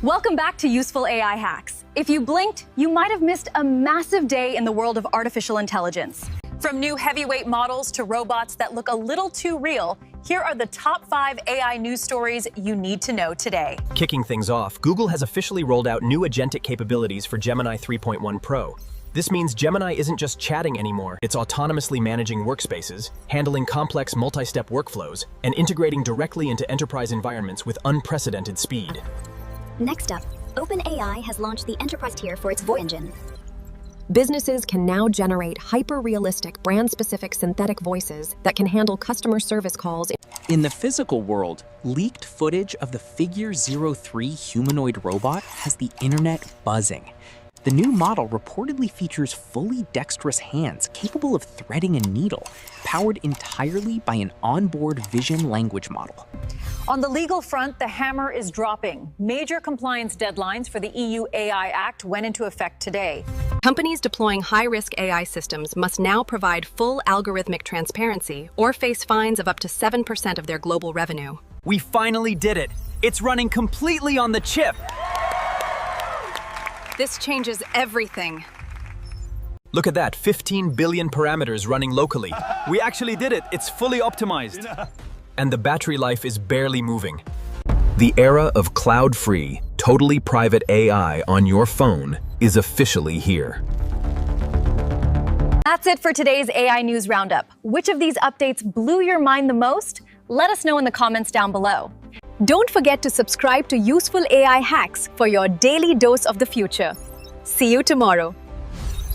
Welcome back to Useful AI Hacks. If you blinked, you might have missed a massive day in the world of artificial intelligence. From new heavyweight models to robots that look a little too real, here are the top 5 AI news stories you need to know today. Kicking things off, Google has officially rolled out new agentic capabilities for Gemini 3.1 Pro. This means Gemini isn't just chatting anymore, it's autonomously managing workspaces, handling complex multi-step workflows, and integrating directly into enterprise environments with unprecedented speed. Next up, OpenAI has launched the enterprise tier for its voice engine. Businesses can now generate hyper-realistic, brand-specific synthetic voices that can handle customer service calls. In the physical world, leaked footage of the Figure 03 humanoid robot has the internet buzzing. The new model reportedly features fully dexterous hands capable of threading a needle, powered entirely by an onboard vision language model. On the legal front, the hammer is dropping. Major compliance deadlines for the EU AI Act went into effect today. Companies deploying high-risk AI systems must now provide full algorithmic transparency or face fines of up to 7% of their global revenue. We finally did it! It's running completely on the chip! This changes everything. Look at that, 15 billion parameters running locally. We actually did it! It's fully optimized! And the battery life is barely moving. The era of cloud-free, totally private AI on your phone is officially here. That's it for today's AI News Roundup. Which of these updates blew your mind the most? Let us know in the comments down below. Don't forget to subscribe to Useful AI Hacks for your daily dose of the future. See you tomorrow.